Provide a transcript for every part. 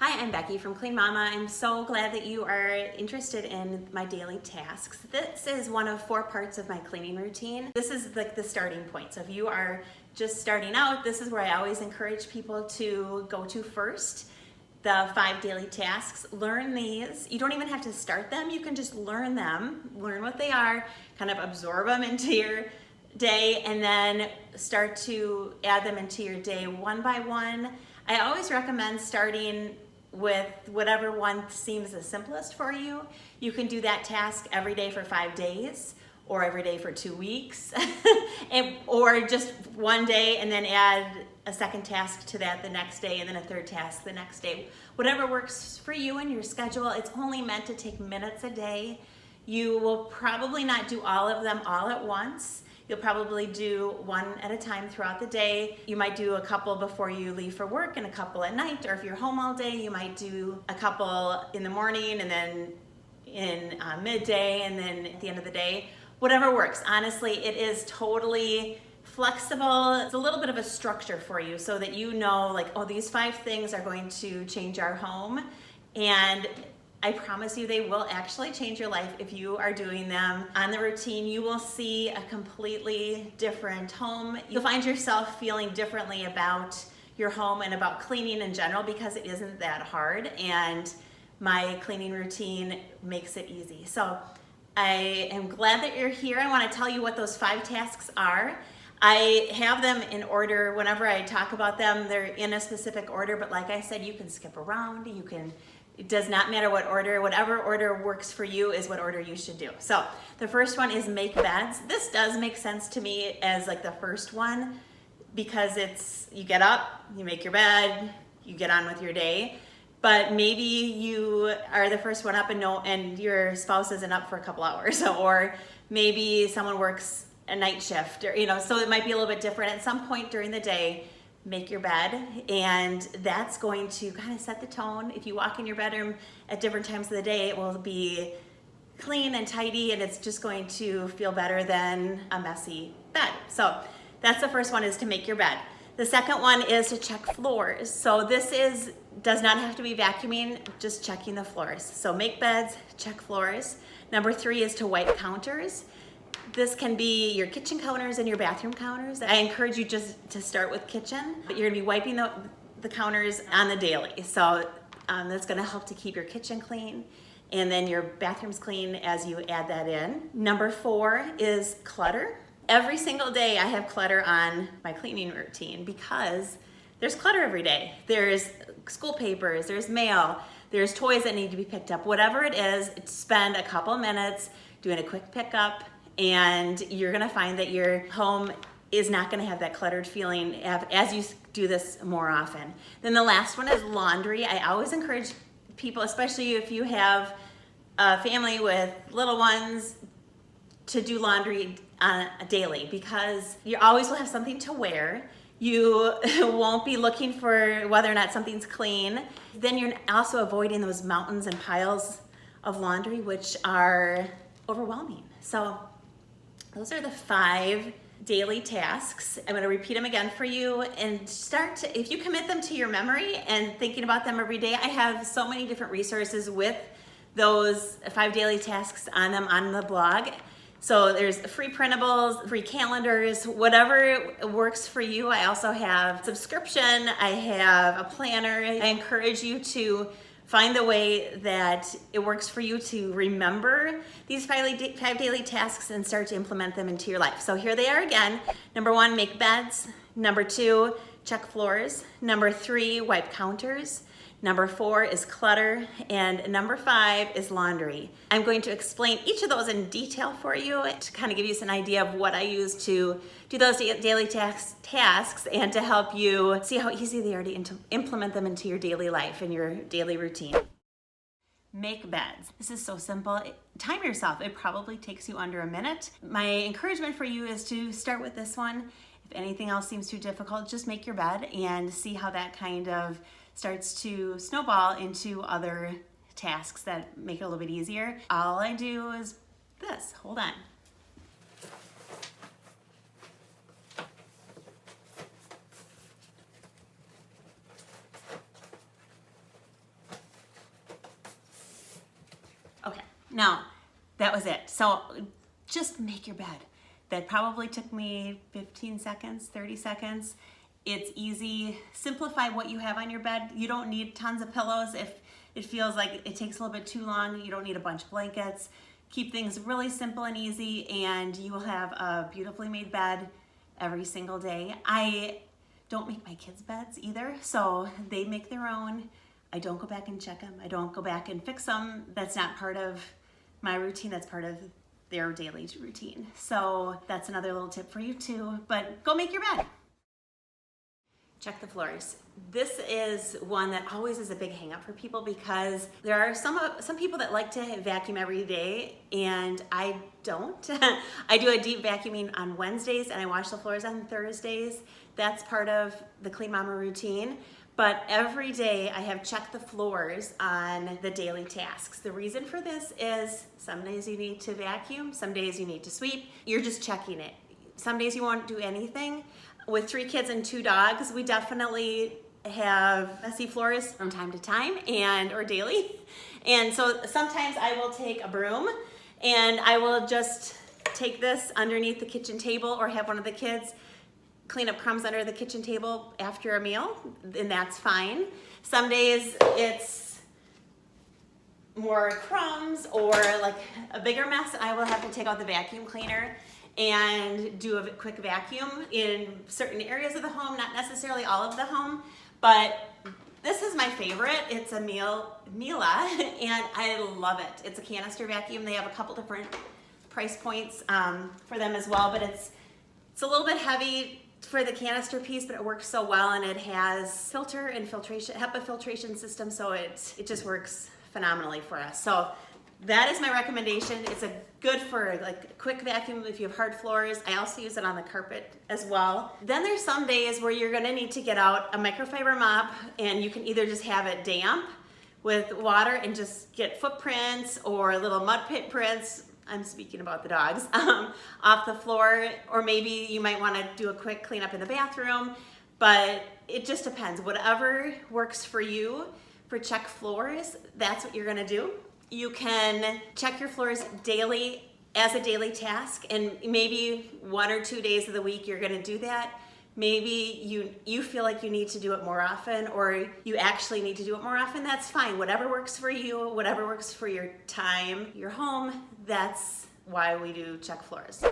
Hi, I'm Becky from Clean Mama. I'm so glad that you are interested in my daily tasks. This is one of 4 parts of my cleaning routine. This is like the starting point. So if you are just starting out, this is where I always encourage people to go to first. The 5 daily tasks, learn these. You don't even have to start them. You can just learn them, learn what they are, kind of absorb them into your day, and then start to add them into your day one by one. I always recommend starting with whatever one seems the simplest for you. You can do that task every day for 5 days or every day for 2 weeks or just one day and then add a second task to that the next day and then a third task the next day. Whatever works for you and your schedule. It's only meant to take minutes a day. You will probably not do all of them all at once. You'll probably do one at a time throughout the day. You might do a couple before you leave for work and a couple at night, or if you're home all day, you might do a couple in the morning and then in midday and then at the end of the day. Whatever works. Honestly, it is totally flexible. It's a little bit of a structure for you so that you know, like, oh, these 5 things are going to change our home, and I promise you they will actually change your life if you are doing them on the routine. You will see a completely different home. You'll find yourself feeling differently about your home and about cleaning in general because it isn't that hard, and my cleaning routine makes it easy. So I am glad that you're here. I want to tell you what those 5 tasks are. I have them in order. Whenever I talk about them, they're in a specific order, but like I said, you can skip around. It does not matter what order, whatever order works for you is what order you should do. So the first one is make beds. This does make sense to me as like the first one because you get up, you make your bed, you get on with your day. But maybe you are the first one up and your spouse isn't up for a couple hours, or maybe someone works a night shift, or so it might be a little bit different. At some point during the day, make your bed, and that's going to kind of set the tone. If you walk in your bedroom at different times of the day, it will be clean and tidy, and it's just going to feel better than a messy bed. So that's the first one, is to make your bed. The second one is to check floors. So this does not have to be vacuuming, just checking the floors. So make beds, check floors. Number 3 is to wipe counters. This can be your kitchen counters and your bathroom counters. I encourage you just to start with kitchen, but you're gonna be wiping the counters on the daily. So that's gonna help to keep your kitchen clean, and then your bathroom's clean as you add that in. Number 4 is clutter. Every single day I have clutter on my cleaning routine because there's clutter every day. There's school papers, there's mail, there's toys that need to be picked up. Whatever it is, spend a couple minutes doing a quick pickup, and you're gonna find that your home is not gonna have that cluttered feeling as you do this more often. Then the last one is laundry. I always encourage people, especially if you have a family with little ones, to do laundry daily, because you always will have something to wear. You won't be looking for whether or not something's clean. Then you're also avoiding those mountains and piles of laundry, which are overwhelming. So those are the 5 daily tasks. I'm going to repeat them again for you, and if you commit them to your memory and thinking about them every day. I have so many different resources with those 5 daily tasks on them on the blog. So there's free printables, free calendars, whatever works for you. I also have subscription. I have a planner. I encourage you to find the way that it works for you to remember these 5 daily tasks and start to implement them into your life. So here they are again. Number 1, make beds. Number 2, check floors. Number 3, wipe counters. Number 4 is clutter, and number 5 is laundry. I'm going to explain each of those in detail for you to kind of give you an idea of what I use to do those daily tasks and to help you see how easy they are to implement them into your daily life and your daily routine. Make beds. This is so simple. Time yourself. It probably takes you under a minute. My encouragement for you is to start with this one. If anything else seems too difficult, just make your bed and see how that kind of starts to snowball into other tasks that make it a little bit easier. All I do is this. Hold on. Now, that was it. So just make your bed. That probably took me 15 seconds, 30 seconds. It's easy. Simplify what you have on your bed. You don't need tons of pillows. If it feels like it takes a little bit too long, you don't need a bunch of blankets. Keep things really simple and easy, and you will have a beautifully made bed every single day. I don't make my kids' beds either, so they make their own. I don't go back and check them. I don't go back and fix them. That's not part of my routine. That's part of their daily routine. So that's another little tip for you too, but go make your bed. Check the floors. This is one that always is a big hang up for people because there are some people that like to vacuum every day, and I don't. I do a deep vacuuming on Wednesdays and I wash the floors on Thursdays. That's part of the Clean Mama routine. But every day I have checked the floors on the daily tasks. The reason for this is some days you need to vacuum, some days you need to sweep. You're just checking it. Some days you won't do anything. With 3 kids and 2 dogs, we definitely have messy floors from time to time or daily. And so sometimes I will take a broom and I will just take this underneath the kitchen table or have one of the kids clean up crumbs under the kitchen table after a meal, and that's fine. Some days it's more crumbs or like a bigger mess, and I will have to take out the vacuum cleaner and do a quick vacuum in certain areas of the home, not necessarily all of the home, but this is my favorite. It's a Mila, and I love it. It's a canister vacuum. They have a couple different price points for them as well, but it's a little bit heavy for the canister piece, but it works so well, and it has filter and filtration, HEPA filtration system, so it just works phenomenally for us. So that is my recommendation. It's a good for like a quick vacuum if you have hard floors. I also use it on the carpet as well. Then there's some days where you're gonna need to get out a microfiber mop, and you can either just have it damp with water and just get footprints or little mud pit prints, I'm speaking about the dogs, off the floor, or maybe you might want to do a quick cleanup in the bathroom, but it just depends. Whatever works for you for check floors, that's what you're going to do. You can check your floors daily as a daily task, and maybe 1 or 2 days of the week you're going to do that. Maybe you feel like you need to do it more often, or you actually need to do it more often. That's fine. Whatever works for you, whatever works for your time, your home, that's why we do check floors.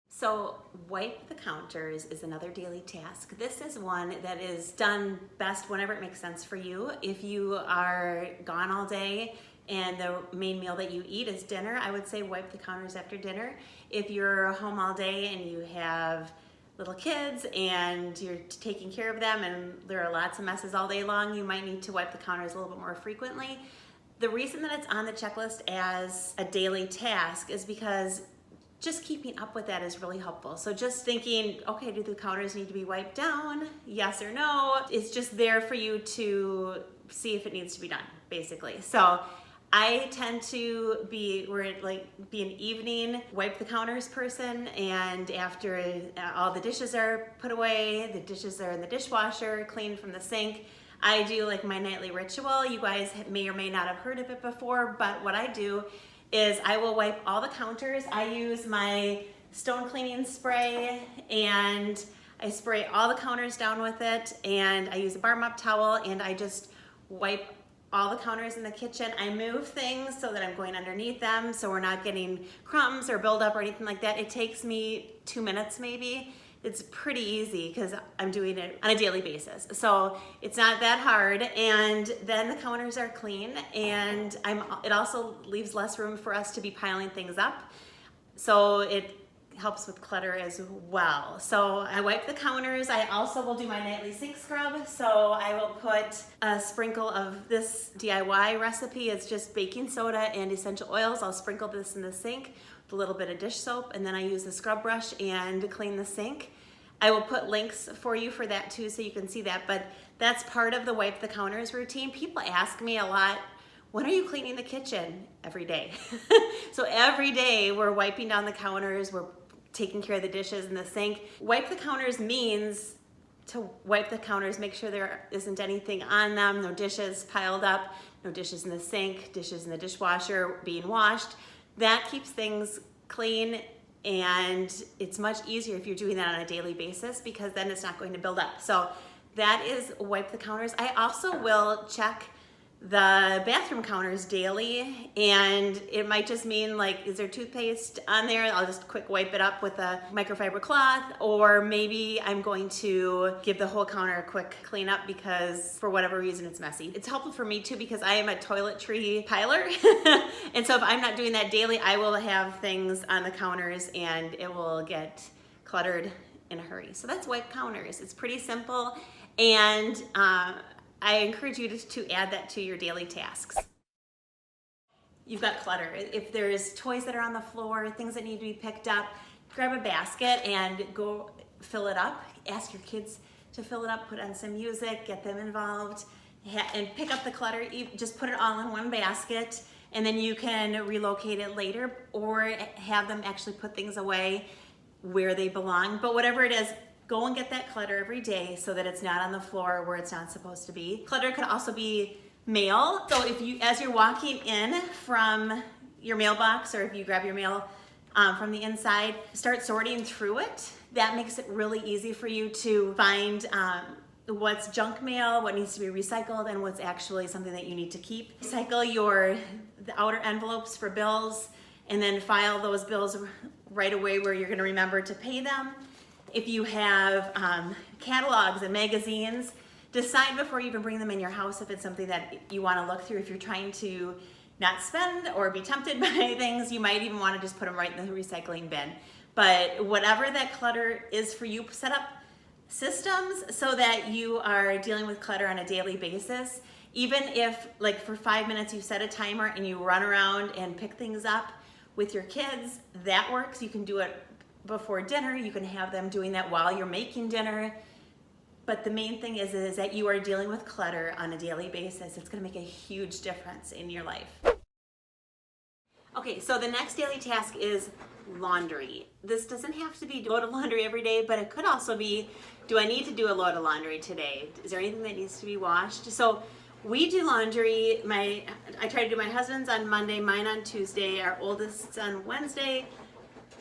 So wipe the counters is another daily task. This is one that is done best whenever it makes sense for you. If you are gone all day and the main meal that you eat is dinner, I would say wipe the counters after dinner. If you're home all day and you have little kids and you're taking care of them and there are lots of messes all day long, you might need to wipe the counters a little bit more frequently. The reason that it's on the checklist as a daily task is because just keeping up with that is really helpful. So just thinking, okay, do the counters need to be wiped down? Yes or no? It's just there for you to see if it needs to be done, basically. So I tend to be an evening wipe the counters person, and after all the dishes are put away, the dishes are in the dishwasher, clean from the sink, I do like my nightly ritual. You guys may or may not have heard of it before, but what I do is I will wipe all the counters. I use my stone cleaning spray and I spray all the counters down with it, and I use a bar mop towel and I just wipe all the counters in the kitchen. I move things so that I'm going underneath them so we're not getting crumbs or buildup or anything like that. It takes me 2 minutes maybe. It's pretty easy because I'm doing it on a daily basis. So it's not that hard, and then the counters are clean, and it also leaves less room for us to be piling things up. So it helps with clutter as well. So I wipe the counters. I also will do my nightly sink scrub. So I will put a sprinkle of this DIY recipe. It's just baking soda and essential oils. I'll sprinkle this in the sink with a little bit of dish soap, and then I use the scrub brush and clean the sink. I will put links for you for that too, so you can see that, but that's part of the wipe the counters routine. People ask me a lot, when are you cleaning the kitchen? Every day. So every day we're wiping down the counters, we're taking care of the dishes in the sink. Wipe the counters means to wipe the counters, make sure there isn't anything on them, no dishes piled up, no dishes in the sink, dishes in the dishwasher being washed. That keeps things clean, and it's much easier if you're doing that on a daily basis because then it's not going to build up. So that is wipe the counters. I also will check the bathroom counters daily, and it might just mean like, is there toothpaste on there? I'll just quick wipe it up with a microfiber cloth, or maybe I'm going to give the whole counter a quick clean up because for whatever reason it's messy. It's helpful for me too because I am a toiletry piler, and so if I'm not doing that daily, I will have things on the counters and it will get cluttered in a hurry. So that's wipe counters. It's pretty simple, and I encourage you to add that to your daily tasks. You've got clutter. If there's toys that are on the floor, things that need to be picked up, grab a basket and go fill it up. Ask your kids to fill it up, put on some music, get them involved, and pick up the clutter. You just put it all in one basket, and then you can relocate it later or have them actually put things away where they belong. But whatever it is, go and get that clutter every day so that it's not on the floor where it's not supposed to be. Clutter could also be mail. So if you, as you're walking in from your mailbox, or if you grab your mail from the inside, start sorting through it. That makes it really easy for you to find what's junk mail, what needs to be recycled, and what's actually something that you need to keep. Recycle the outer envelopes for bills, and then file those bills right away where you're gonna remember to pay them. If you have catalogs and magazines, decide before you even bring them in your house if it's something that you want to look through. If you're trying to not spend or be tempted by things, you might even want to just put them right in the recycling bin. But whatever that clutter is for you, set up systems so that you are dealing with clutter on a daily basis. Even if, like, for 5 minutes you set a timer and you run around and pick things up with your kids, that works. You can do it before dinner. You can have them doing that while you're making dinner. But the main thing is that you are dealing with clutter on a daily basis. It's gonna make a huge difference in your life. Okay, so the next daily task is laundry. This doesn't have to be a load of laundry every day, but it could also be, do I need to do a load of laundry today? Is there anything that needs to be washed? So we do laundry. I try to do my husband's on Monday, mine on Tuesday, our oldest's on Wednesday,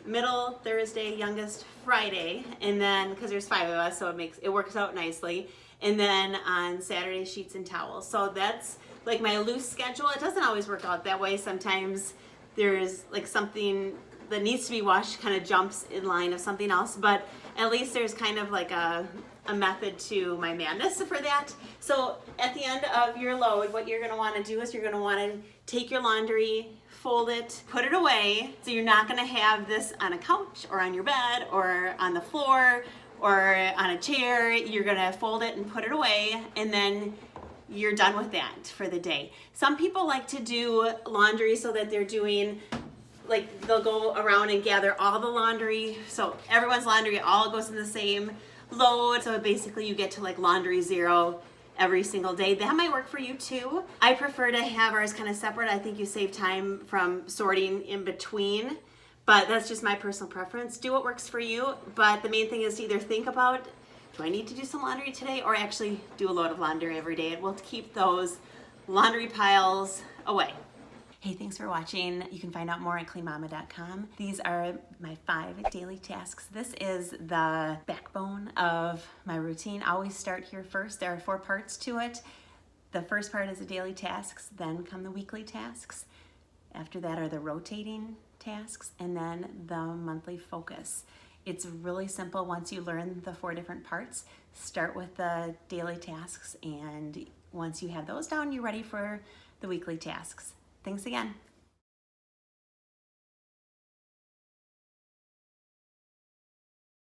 middle Thursday, youngest Friday, and then because there's 5 of us, so it works out nicely. And then on Saturday, sheets and towels. So that's like my loose schedule. It doesn't always work out that way. Sometimes there's like something that needs to be washed kind of jumps in line of something else, but at least there's kind of like a method to my madness for that. So at the end of your load, what you're gonna wanna do is you're gonna wanna take your laundry, fold it, put it away. So you're not gonna have this on a couch or on your bed or on the floor or on a chair. You're gonna fold it and put it away, and then you're done with that for the day. Some people like to do laundry so that they're doing, like, they'll go around and gather all the laundry. So everyone's laundry all goes in the same load. So basically you get to like laundry zero every single day. That might work for you too. I prefer to have ours kind of separate. I think you save time from sorting in between, but that's just my personal preference. Do what works for you, but the main thing is to either think about, do I need to do some laundry today, or actually do a load of laundry every day. It will keep those laundry piles away. Hey, thanks for watching. You can find out more at cleanmama.com. These are my 5 daily tasks. This is the backbone of my routine. I always start here first. There are 4 parts to it. The first part is the daily tasks, then come the weekly tasks. After that are the rotating tasks, and then the monthly focus. It's really simple once you learn the 4 different parts. Start with the daily tasks, and once you have those down, you're ready for the weekly tasks. Thanks again.